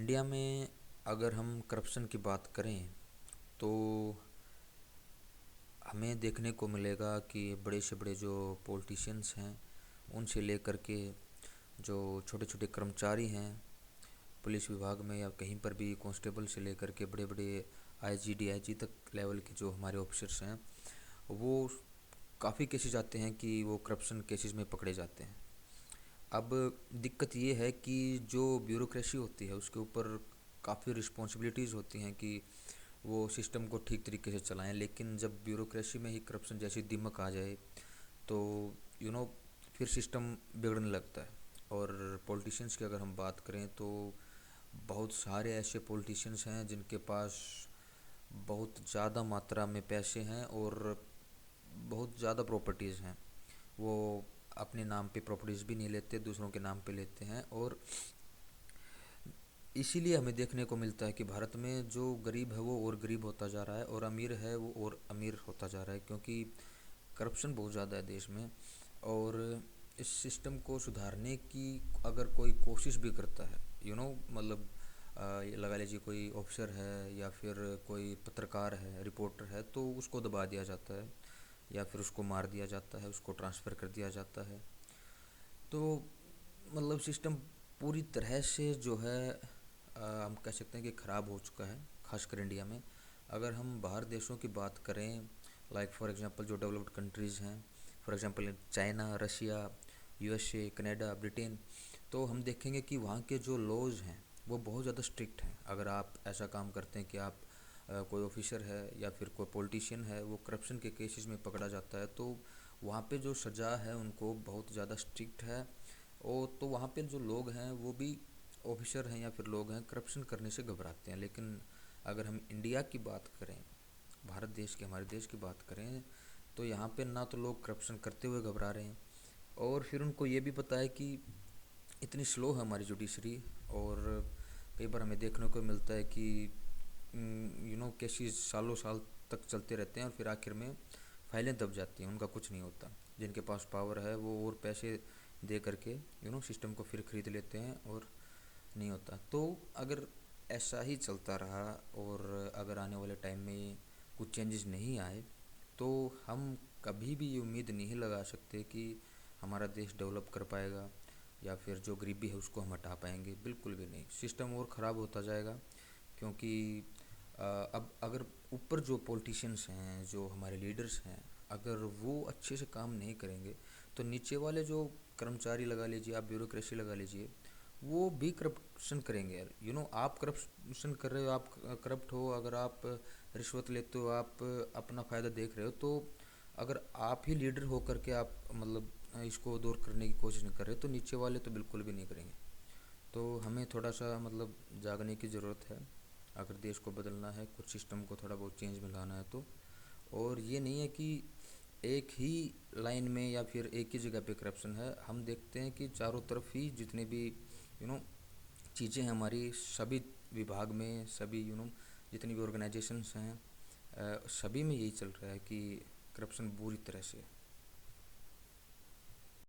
India में अगर हम करप्शन की बात करें तो हमें देखने को मिलेगा कि बड़े से बड़े जो पॉलिटिशियंस हैं उनसे लेकर के जो छोटे छोटे कर्मचारी हैं पुलिस विभाग में या कहीं पर भी कांस्टेबल से लेकर के बड़े बड़े आईजी डीआईजी तक लेवल के जो हमारे ऑफिसर्स हैं वो काफ़ी केसेस आते हैं कि वो करप्शन केसेस में पकड़े जाते हैं। अब दिक्कत ये है कि जो ब्यूरोक्रेसी होती है उसके ऊपर काफ़ी रिस्पॉन्सिबिलिटीज़ होती हैं कि वो सिस्टम को ठीक तरीके से चलाएं, लेकिन जब ब्यूरोक्रेसी में ही करप्शन जैसी दिमक आ जाए तो यू नो फिर सिस्टम बिगड़ने लगता है। और पॉलिटिशियंस की अगर हम बात करें तो बहुत सारे ऐसे पॉलिटिशियंस हैं जिनके पास बहुत ज़्यादा मात्रा में पैसे हैं और बहुत ज़्यादा प्रॉपर्टीज़ हैं। वो अपने नाम पे प्रॉपर्टीज़ भी नहीं लेते, दूसरों के नाम पे लेते हैं। और इसीलिए हमें देखने को मिलता है कि भारत में जो गरीब है वो और गरीब होता जा रहा है और अमीर है वो और अमीर होता जा रहा है, क्योंकि करप्शन बहुत ज़्यादा है देश में। और इस सिस्टम को सुधारने की अगर कोई कोशिश भी करता है, मतलब ये लगा लीजिए कोई ऑफिसर है या फिर कोई पत्रकार है, रिपोर्टर है, तो उसको दबा दिया जाता है या फिर उसको मार दिया जाता है, उसको ट्रांसफ़र कर दिया जाता है। तो मतलब सिस्टम पूरी तरह से जो है हम कह सकते हैं कि ख़राब हो चुका है, खासकर इंडिया में। अगर हम बाहर देशों की बात करें, लाइक फॉर एग्जांपल जो डेवलप्ड कंट्रीज़ हैं, for example China, Russia, USA, Canada, Britain, तो हम देखेंगे कि वहाँ के जो लॉज हैं वो बहुत ज़्यादा स्ट्रिक्ट हैं। अगर आप ऐसा काम करते हैं कि आप कोई ऑफिसर है या फिर कोई पॉलिटिशियन है वो करप्शन के केसेस में पकड़ा जाता है, तो वहाँ पे जो सज़ा है उनको बहुत ज़्यादा स्ट्रिक्ट है। और तो वहाँ पे जो लोग हैं वो भी ऑफिसर हैं या फिर लोग हैं करप्शन करने से घबराते हैं। लेकिन अगर हम इंडिया की बात करें, भारत देश की, हमारे देश की बात करें, तो यहाँ पे ना तो लोग करप्शन करते हुए घबरा रहे हैं और फिर उनको ये भी पता है कि इतनी स्लो है हमारी जुडिशरी। और कई बार हमें देखने को मिलता है कि केसेस सालों साल तक चलते रहते हैं और फिर आखिर में फाइलें दब जाती हैं, उनका कुछ नहीं होता। जिनके पास पावर है वो और पैसे दे करके सिस्टम को फिर खरीद लेते हैं और नहीं होता। तो अगर ऐसा ही चलता रहा और अगर आने वाले टाइम में कुछ चेंजेस नहीं आए तो हम कभी भी ये उम्मीद नहीं लगा सकते कि हमारा देश डेवलप कर पाएगा या फिर जो गरीबी है उसको हम हटा पाएंगे। बिल्कुल भी नहीं, सिस्टम और ख़राब होता जाएगा। क्योंकि अब अगर ऊपर जो पॉलिटिशियंस हैं, जो हमारे लीडर्स हैं, अगर वो अच्छे से काम नहीं करेंगे तो नीचे वाले जो कर्मचारी लगा लीजिए, आप ब्यूरोक्रेसी लगा लीजिए, वो भी करप्शन करेंगे यार। आप करप्शन कर रहे हो, आप करप्ट हो, अगर आप रिश्वत लेते हो, आप अपना फ़ायदा देख रहे हो, तो अगर आप ही लीडर हो करके आप मतलब इसको दूर करने की कोशिश नहीं कर रहे तो नीचे वाले तो बिल्कुल भी नहीं करेंगे। तो हमें थोड़ा सा मतलब जागने की ज़रूरत है अगर देश को बदलना है, कुछ सिस्टम को थोड़ा बहुत चेंज में लाना है तो। और ये नहीं है कि एक ही लाइन में या फिर एक ही जगह पे करप्शन है। हम देखते हैं कि चारों तरफ ही जितने भी यू नो चीज़ें हैं हमारी, सभी विभाग में, सभी जितनी भी ऑर्गेनाइजेशंस हैं, सभी में यही चल रहा है कि करप्शन बुरी तरह से है।